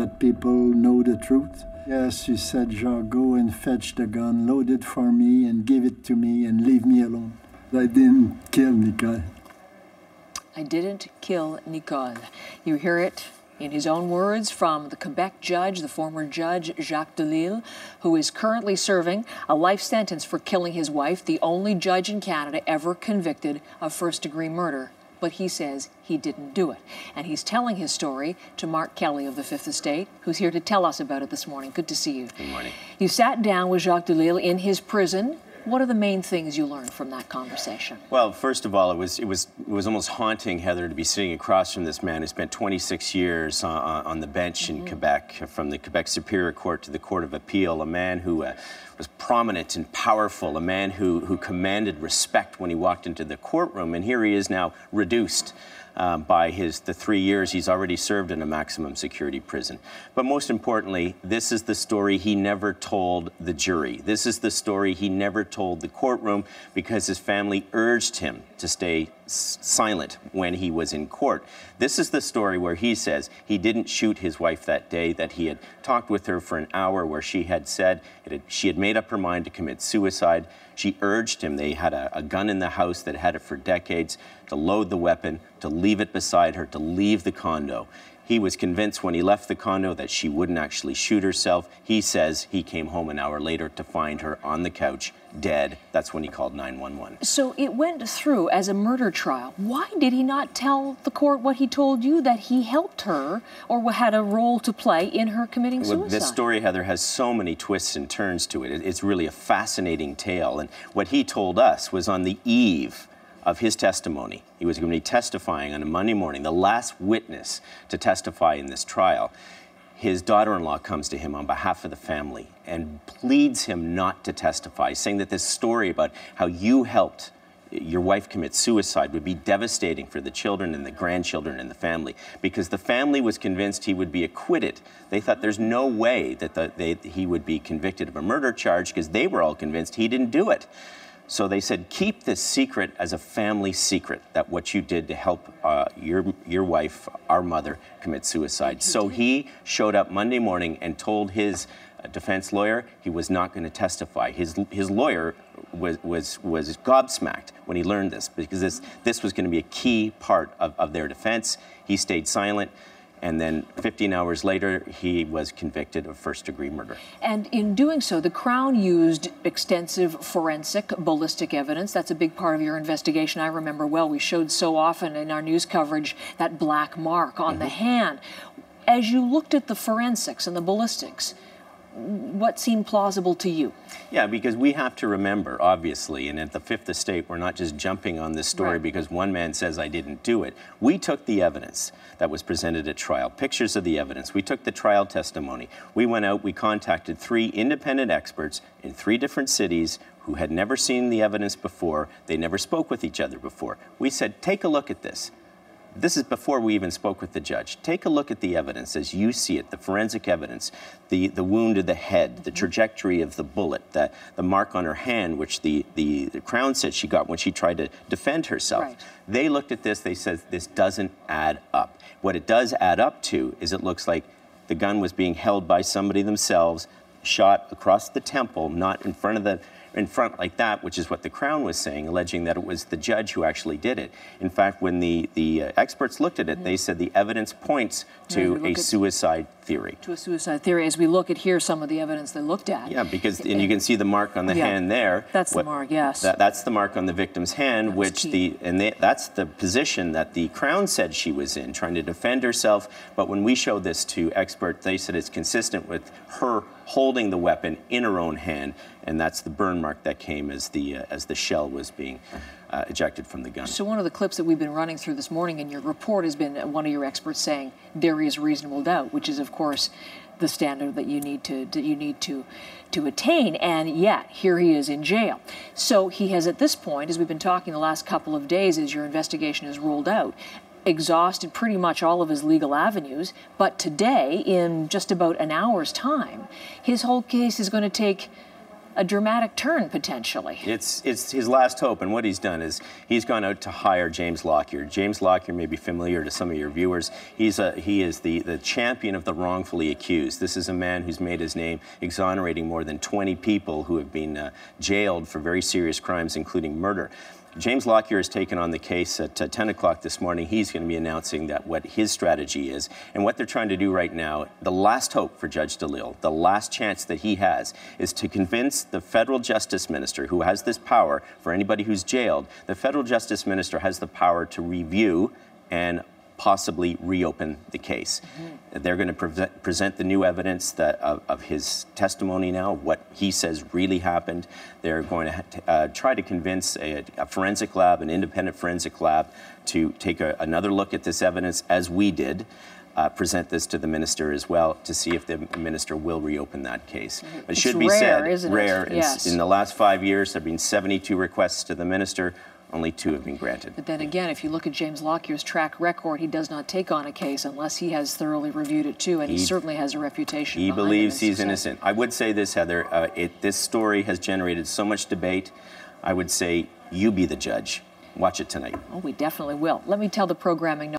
let people know the truth. Yes, she said, Jacques, go and fetch the gun, load it for me and give it to me and leave me alone. I didn't kill Nicole. I didn't kill Nicole. You hear it in his own words from the Quebec judge, the former judge, Jacques Delisle, who is currently serving a life sentence for killing his wife, the only judge in Canada ever convicted of first-degree murder. But he says he didn't do it. And he's telling his story to Mark Kelly of the Fifth Estate, who's here to tell us about it this morning. Good to see you. Good morning. You sat down with Jacques Delisle in his prison. What are the main things you learned from that conversation? Well, first of all, it was almost haunting, Heather, to be sitting across from this man who spent 26 years on the bench in Quebec, from the Quebec Superior Court to the Court of Appeal, a man who was prominent and powerful, a man who commanded respect when he walked into the courtroom, and here he is now reduced by the 3 years he's already served in a maximum security prison. But most importantly, this is the story he never told the jury. This is the story he never told the courtroom because his family urged him to stay silent when he was in court. This is the story where he says he didn't shoot his wife that day, that he had talked with her for an hour where she had said she had made up her mind to commit suicide. She urged him, they had a gun in the house that had it for decades, to load the weapon, to leave it beside her, to leave the condo. He was convinced when he left the condo that she wouldn't actually shoot herself. He says he came home an hour later to find her on the couch, dead. That's when he called 911. So it went through as a murder trial. Why did he not tell the court what he told you, that he helped her or had a role to play in her committing suicide? Well, this story, Heather, has so many twists and turns to it. It's really a fascinating tale. And what he told us was on the eve of his testimony. He was going to be testifying on a Monday morning, the last witness to testify in this trial. His daughter-in-law comes to him on behalf of the family and pleads him not to testify, saying that this story about how you helped your wife commit suicide would be devastating for the children and the grandchildren and the family, because the family was convinced he would be acquitted. They thought there's no way that he would be convicted of a murder charge, because they were all convinced he didn't do it. So they said, keep this secret as a family secret, that what you did to help your wife, our mother, commit suicide. So he showed up Monday morning and told his defense lawyer he was not going to testify. His lawyer was gobsmacked when he learned this, because this was going to be a key part of their defense. He stayed silent. And then 15 hours later, he was convicted of first-degree murder. And in doing so, the Crown used extensive forensic ballistic evidence. That's a big part of your investigation. I remember well, we showed so often in our news coverage that black mark on the hand. As you looked at the forensics and the ballistics, what seemed plausible to you? Yeah, because we have to remember, obviously, and at the Fifth Estate, we're not just jumping on this story because one man says I didn't do it. We took the evidence that was presented at trial, pictures of the evidence. We took the trial testimony. We went out, we contacted 3 independent experts in 3 different cities who had never seen the evidence before. They never spoke with each other before. We said, take a look at this. This is before we even spoke with the judge. Take a look at the evidence as you see it, the forensic evidence, the wound to the head, the trajectory of the bullet, the mark on her hand, which the Crown said she got when she tried to defend herself. Right. They looked at this, they said, this doesn't add up. What it does add up to is it looks like the gun was being held by somebody themselves, shot across the temple, not in front like that, which is what the Crown was saying, alleging that it was the judge who actually did it. In fact, when the experts looked at it, they said the evidence points to a suicide theory. To a suicide theory. As we look at here, some of the evidence they looked at. Yeah, because and you can see the mark on the hand there. That's the mark, yes. That's the mark on the victim's hand, that's the position that the Crown said she was in, trying to defend herself. But when we showed this to experts, they said it's consistent with her holding the weapon in her own hand, and that's the burn mark that came as the shell was being ejected from the gun. So one of the clips that we've been running through this morning in your report has been one of your experts saying there is reasonable doubt, which is of course the standard that you need to attain, and yet here he is in jail. So he has at this point, as we've been talking the last couple of days as your investigation is rolled out, exhausted pretty much all of his legal avenues, but today, in just about an hour's time, his whole case is going to take a dramatic turn, potentially. It's his last hope, and what he's done is he's gone out to hire James Lockyer. James Lockyer may be familiar to some of your viewers. He is the champion of the wrongfully accused. This is a man who's made his name exonerating more than 20 people who have been jailed for very serious crimes, including murder. James Lockyer has taken on the case at 10 o'clock this morning. He's going to be announcing what his strategy is. And what they're trying to do right now, the last hope for Judge Delisle, the last chance that he has, is to convince the federal justice minister, who has this power for anybody who's jailed, the federal justice minister has the power to review and possibly reopen the case. Mm-hmm. They're going to present the new evidence of his testimony now, what he says really happened. They're going to try to convince a forensic lab, an independent forensic lab, to take another look at this evidence, as we did, present this to the minister as well, to see if the minister will reopen that case. But it should be said, rare. Yes. In the last 5 years, there have been 72 requests to the minister. Only 2 have been granted. But then again, if you look at James Lockyer's track record, he does not take on a case unless he has thoroughly reviewed it too, and he certainly has a reputation. He believes he's innocent. I would say this, Heather, this story has generated so much debate. I would say you be the judge. Watch it tonight. Oh, we definitely will. Let me tell the programming